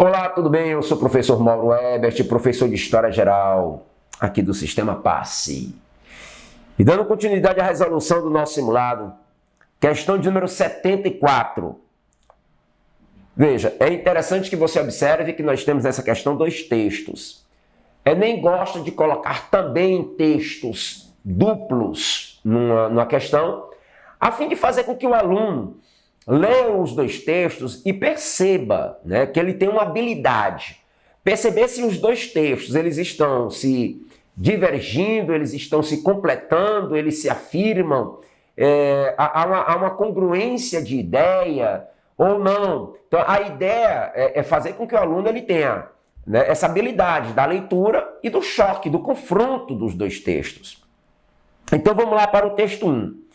Olá, tudo bem? Eu sou o professor Mauro Ebert, professor de História Geral aqui do Sistema Passe. E dando continuidade à resolução do nosso simulado, questão de número 74. Veja, é interessante que você observe que nós temos nessa questão dois textos. Enem gosta de colocar também textos duplos numa questão, a fim de fazer com que o aluno leia os dois textos e perceba, né, que ele tem uma habilidade. Perceber se os dois textos eles estão se divergindo, eles estão se completando, eles se afirmam, há uma congruência de ideia ou não. Então, a ideia é fazer com que o aluno ele tenha, né, essa habilidade da leitura e do choque, do confronto dos dois textos. Então, vamos lá para o texto 1.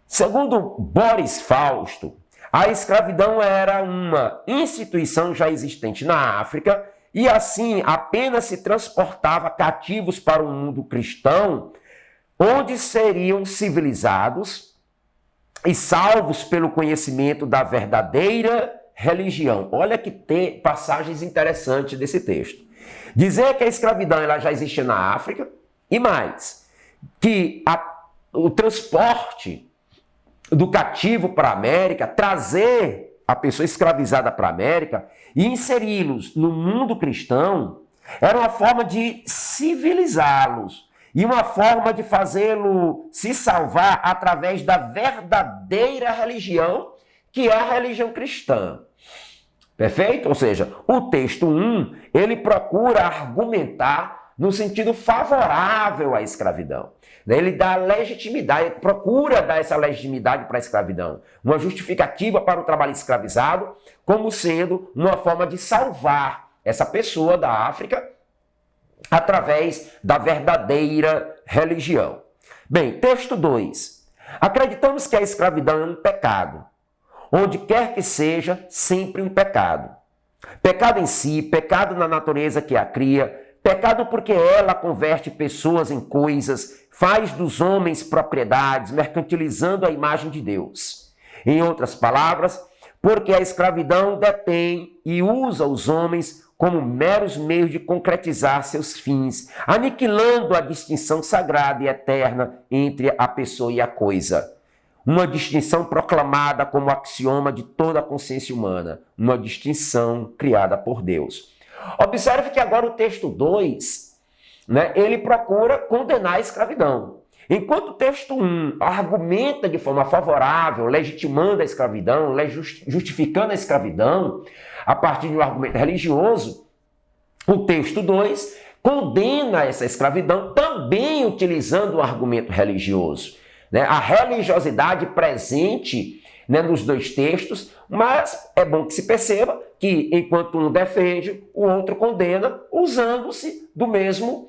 Segundo Boris Fausto, a escravidão era uma instituição já existente na África e, assim, apenas se transportava cativos para o mundo cristão, onde seriam civilizados e salvos pelo conhecimento da verdadeira religião. Olha que passagens interessantes desse texto. Dizer que a escravidão ela já existia na África e mais, que o transporte do cativo para a América, trazer a pessoa escravizada para a América e inseri-los no mundo cristão, era uma forma de civilizá-los e uma forma de fazê-lo se salvar através da verdadeira religião, que é a religião cristã. Perfeito? Ou seja, o texto 1, ele procura argumentar no sentido favorável à escravidão. Ele dá legitimidade, procura dar essa legitimidade para a escravidão, uma justificativa para o trabalho escravizado, como sendo uma forma de salvar essa pessoa da África através da verdadeira religião. Bem, texto 2. Acreditamos que a escravidão é um pecado, onde quer que seja, sempre um pecado. Pecado em si, pecado na natureza que a cria, pecado porque ela converte pessoas em coisas, faz dos homens propriedades, mercantilizando a imagem de Deus. Em outras palavras, porque a escravidão detém e usa os homens como meros meios de concretizar seus fins, aniquilando a distinção sagrada e eterna entre a pessoa e a coisa. Uma distinção proclamada como axioma de toda a consciência humana, uma distinção criada por Deus. Observe que agora o texto 2, né, ele procura condenar a escravidão. Enquanto o texto 1 argumenta de forma favorável, legitimando a escravidão, justificando a escravidão, a partir de um argumento religioso, o texto 2 condena essa escravidão também utilizando o argumento religioso. Né? A religiosidade presente, né, nos dois textos, mas é bom que se perceba que enquanto um defende, o outro condena, usando-se do mesmo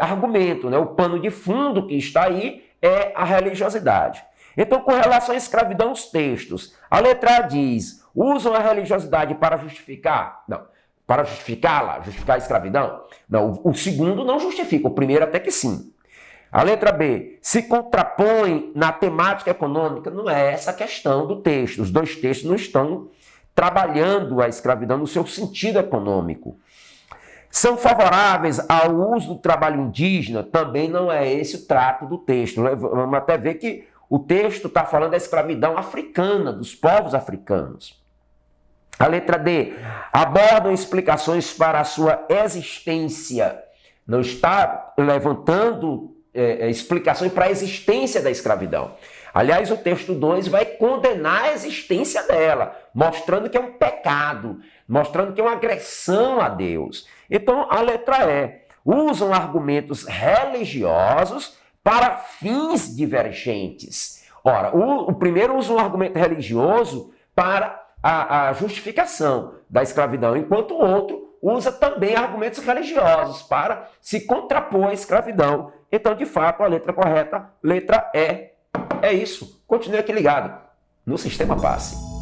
argumento. Né? O pano de fundo que está aí é a religiosidade. Então, com relação à escravidão, os textos, a letra A diz, usam a religiosidade para justificar? Não. Para justificar a escravidão? Não, o segundo não justifica, o primeiro até que sim. A letra B, se contrapõe na temática econômica? Não é essa a questão do texto. Os dois textos não estão trabalhando a escravidão no seu sentido econômico. São favoráveis ao uso do trabalho indígena? Também não é esse o trato do texto. Vamos até ver que o texto está falando da escravidão africana, dos povos africanos. A letra D, abordam explicações para a sua existência. Não está levantando explicações para a existência da escravidão. Aliás, o texto 2 vai condenar a existência dela, mostrando que é um pecado, mostrando que é uma agressão a Deus. Então, a letra E, usam argumentos religiosos para fins divergentes. Ora, o primeiro usa um argumento religioso para a justificação da escravidão, enquanto o outro usa também argumentos religiosos para se contrapor à escravidão. Então, de fato, a letra correta, letra E, é isso. Continue aqui ligado no Sistema Passe.